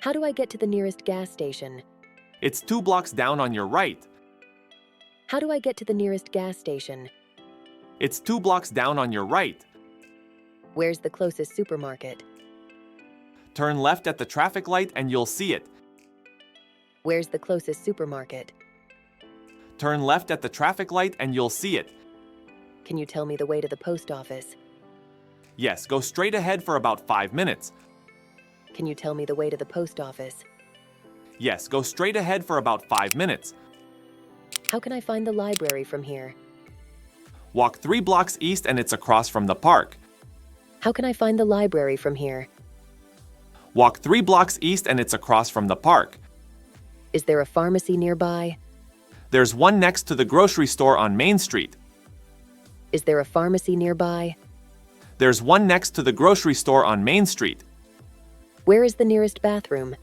How do I get to the nearest gas station? It's 2 blocks down on your right. How do I get to the nearest gas station? It's 2 blocks down on your right. Where's the closest supermarket? Turn left at the traffic light and you'll see it. Where's the closest supermarket? Turn left at the traffic light and you'll see it. Can you tell me the way to the post office? Yes, go straight ahead for about 5 minutes. Can you tell me the way to the post office? Yes, go straight ahead for about 5 minutes. How can I find the library from here? Walk 3 blocks east and it's across from the park. How can I find the library from here? Walk 3 blocks east and it's across from the park. Is there a pharmacy nearby? There's one next to the grocery store on Main Street. Is there a pharmacy nearby? There's one next to the grocery store on Main Street. Where is the nearest bathroom?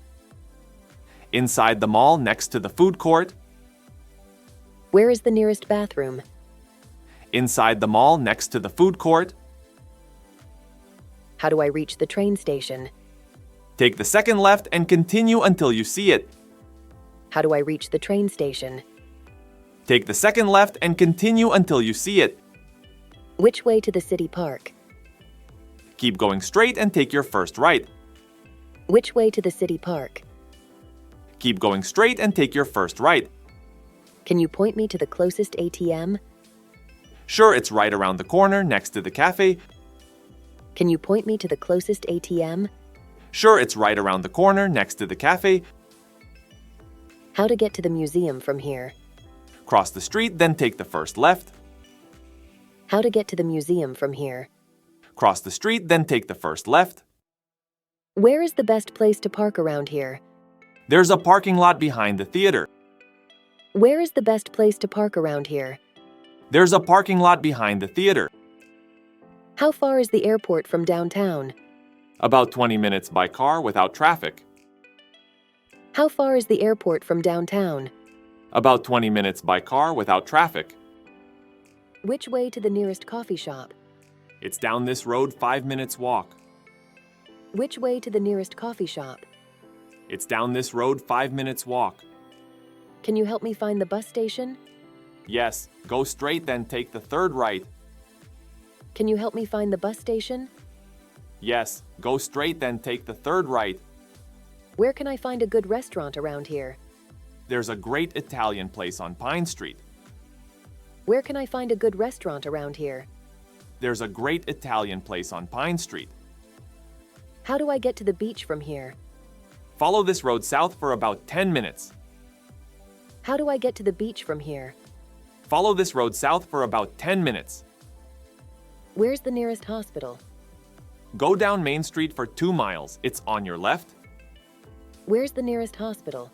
Inside the mall next to the food court. Where is the nearest bathroom? Inside the mall next to the food court. How do I reach the train station? Take the second left and continue until you see it. How do I reach the train station? Take the second left and continue until you see it. Which way to the city park? Keep going straight and take your first right. Which way to the city park? Keep going straight and take your first right. Can you point me to the closest ATM? Sure, it's right around the corner next to the cafe. Can you point me to the closest ATM? Sure, it's right around the corner next to the cafe. How to get to the museum from here? Cross the street, then take the first left. How to get to the museum from here? Cross the street, then take the first left. Where is the best place to park around here? There's a parking lot behind the theater. Where is the best place to park around here? There's a parking lot behind the theater. How far is the airport from downtown? About 20 minutes by car without traffic. How far is the airport from downtown? About 20 minutes by car without traffic. Which way to the nearest coffee shop? It's down this road 5 minutes walk. Which way to the nearest coffee shop? It's down this road 5 minutes walk. Can you help me find the bus station? Yes, go straight then take the third right. Can you help me find the bus station? Yes, go straight then take the third right. Where can I find a good restaurant around here? There's a great Italian place on Pine Street. Where can I find a good restaurant around here? There's a great Italian place on Pine Street. How do I get to the beach from here? Follow this road south for about 10 minutes. How do I get to the beach from here? Follow this road south for about 10 minutes. Where's the nearest hospital? Go down Main Street for 2 miles. It's on your left. Where's the nearest hospital?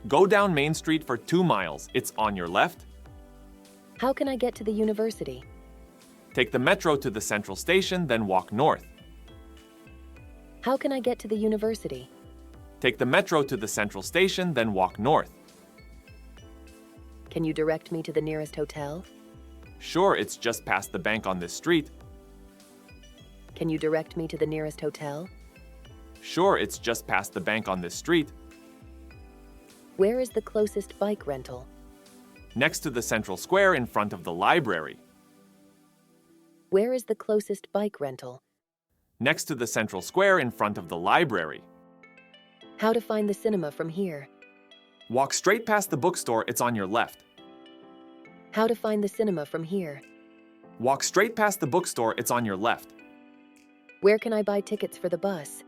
Go down Main Street for 2 miles. It's on your left. How can I get to the university? Take the metro to the central station, then walk north. How can I get to the university? Take the metro to the central station, then walk north. Can you direct me to the nearest hotel? Sure, it's just past the bank on this street. Can you direct me to the nearest hotel? Sure, it's just past the bank on this street. Where is the closest bike rental? Next to the central square in front of the library. Where is the closest bike rental? Next to the central square in front of the library. How to find the cinema from here? Walk straight past the bookstore, it's on your left. How to find the cinema from here? Walk straight past the bookstore, it's on your left. Where can I buy tickets for the bus?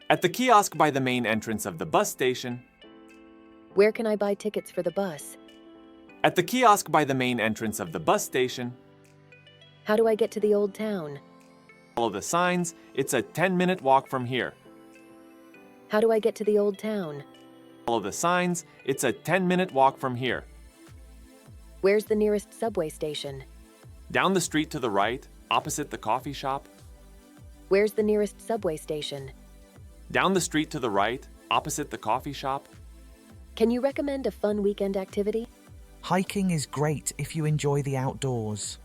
At the kiosk by the main entrance of the bus station. Where can I buy tickets for the bus? At the kiosk by the main entrance of the bus station. How do I get to the old town? Follow the signs, it's a 10-minute walk from here. How do I get to the old town? Follow the signs, it's a 10-minute walk from here. Where's the nearest subway station? Down the street to the right, opposite the coffee shop. Where's the nearest subway station? Down the street to the right, opposite the coffee shop. Can you recommend a fun weekend activity? Hiking is great if you enjoy the outdoors.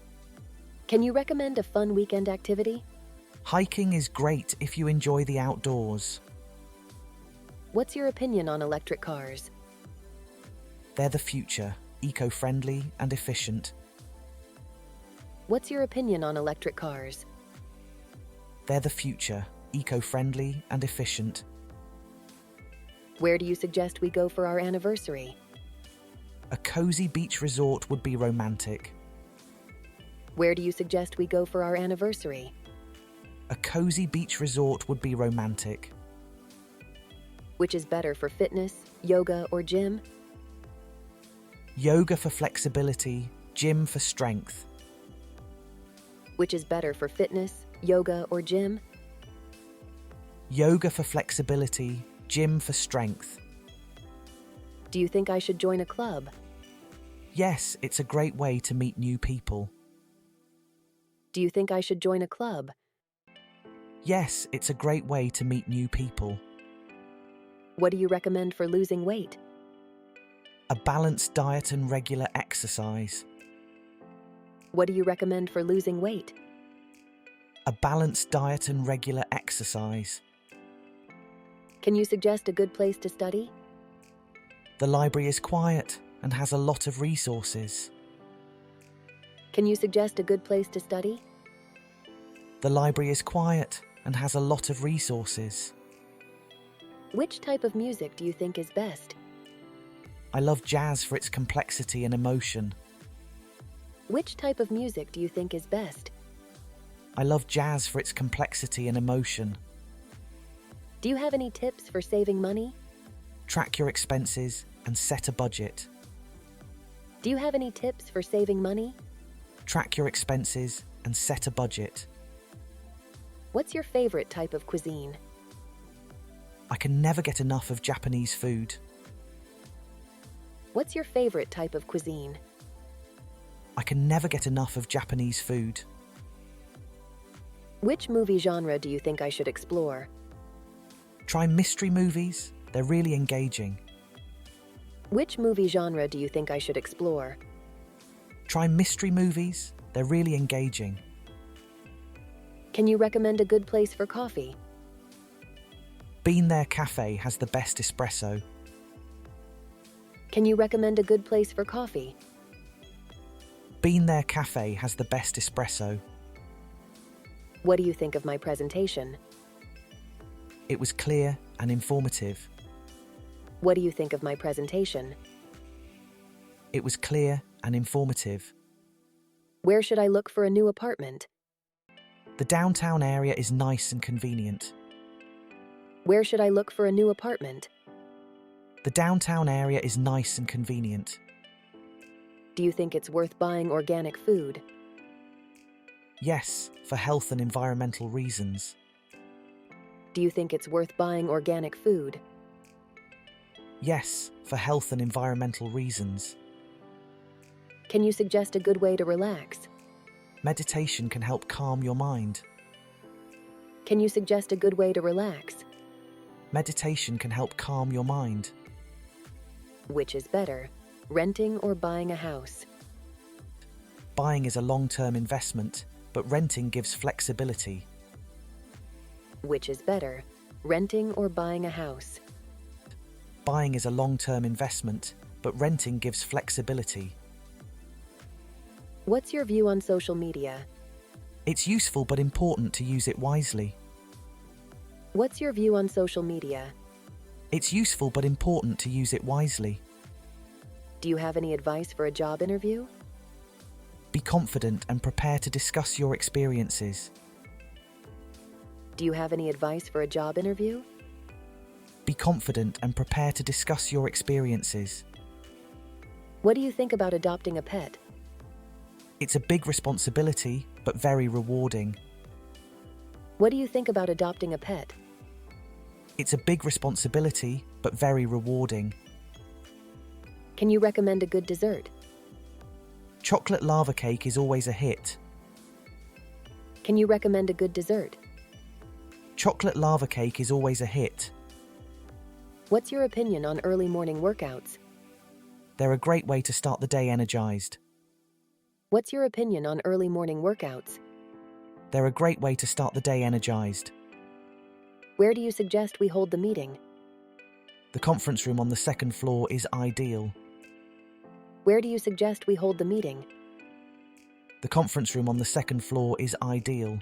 Can you recommend a fun weekend activity? Hiking is great if you enjoy the outdoors. What's your opinion on electric cars? They're the future, eco-friendly and efficient. What's your opinion on electric cars? They're the future, eco-friendly and efficient. Where do you suggest we go for our anniversary? A cozy beach resort would be romantic. Where do you suggest we go for our anniversary? A cozy beach resort would be romantic. Which is better for fitness, yoga, or gym? Yoga for flexibility, gym for strength. Which is better for fitness, yoga, or gym? Yoga for flexibility, gym for strength. Do you think I should join a club? Yes, it's a great way to meet new people. Do you think I should join a club? Yes, it's a great way to meet new people. What do you recommend for losing weight? A balanced diet and regular exercise. What do you recommend for losing weight? A balanced diet and regular exercise. Can you suggest a good place to study? The library is quiet and has a lot of resources. Can you suggest a good place to study? The library is quiet and has a lot of resources. Which type of music do you think is best? I love jazz for its complexity and emotion. Which type of music do you think is best? I love jazz for its complexity and emotion. Do you have any tips for saving money? Track your expenses and set a budget. Do you have any tips for saving money? Track your expenses and set a budget. What's your favorite type of cuisine? I can never get enough of Japanese food. What's your favorite type of cuisine? I can never get enough of Japanese food. Which movie genre do you think I should explore? Try mystery movies, they're really engaging. Which movie genre do you think I should explore? Try mystery movies, they're really engaging. Can you recommend a good place for coffee? Bean There Cafe has the best espresso. Can you recommend a good place for coffee? Bean There Cafe has the best espresso. What do you think of my presentation? It was clear and informative. What do you think of my presentation? It was clear and informative. Where should I look for a new apartment? The downtown area is nice and convenient. Where should I look for a new apartment? The downtown area is nice and convenient. Do you think it's worth buying organic food? Yes, for health and environmental reasons. Do you think it's worth buying organic food? Yes, for health and environmental reasons. Can you suggest a good way to relax? Meditation can help calm your mind. Can you suggest a good way to relax? Meditation can help calm your mind. Which is better, renting or buying a house? Buying is a long-term investment, but renting gives flexibility. Which is better, renting or buying a house? Buying is a long-term investment, but renting gives flexibility. What's your view on social media? It's useful but important to use it wisely. What's your view on social media? It's useful but important to use it wisely. Do you have any advice for a job interview? Be confident and prepare to discuss your experiences. Do you have any advice for a job interview? Be confident and prepare to discuss your experiences. What do you think about adopting a pet? It's a big responsibility, but very rewarding. What do you think about adopting a pet? It's a big responsibility, but very rewarding. Can you recommend a good dessert? Chocolate lava cake is always a hit. Can you recommend a good dessert? Chocolate lava cake is always a hit. What's your opinion on early morning workouts? They're a great way to start the day energized. What's your opinion on early morning workouts? They're a great way to start the day energized. Where do you suggest we hold the meeting? The conference room on the second floor is ideal. Where do you suggest we hold the meeting? The conference room on the second floor is ideal.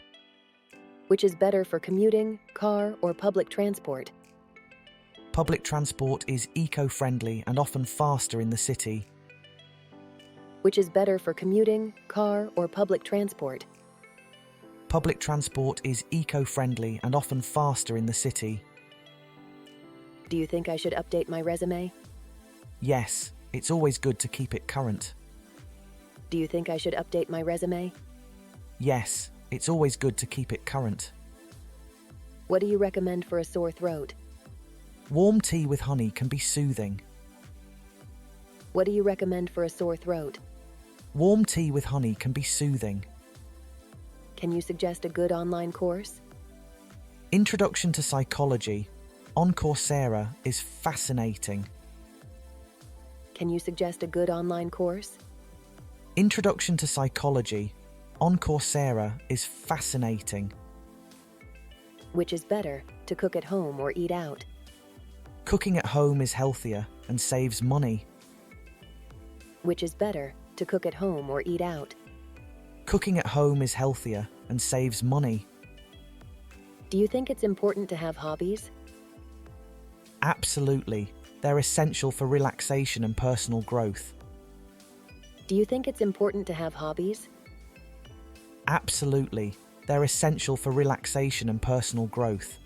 Which is better for commuting, car, or public transport? Public transport is eco-friendly and often faster in the city. Which is better for commuting, car, or public transport? Public transport is eco-friendly and often faster in the city. Do you think I should update my resume? Yes, it's always good to keep it current. Do you think I should update my resume? Yes, it's always good to keep it current. What do you recommend for a sore throat? Warm tea with honey can be soothing. What do you recommend for a sore throat? Warm tea with honey can be soothing. Can you suggest a good online course? Introduction to Psychology on Coursera is fascinating. Can you suggest a good online course? Introduction to Psychology on Coursera is fascinating. Which is better, to cook at home or eat out? Cooking at home is healthier and saves money. Which is better, to cook at home or eat out? Cooking at home is healthier and saves money. Do you think it's important to have hobbies? Absolutely. They're essential for relaxation and personal growth. Do you think it's important to have hobbies? Absolutely. They're essential for relaxation and personal growth.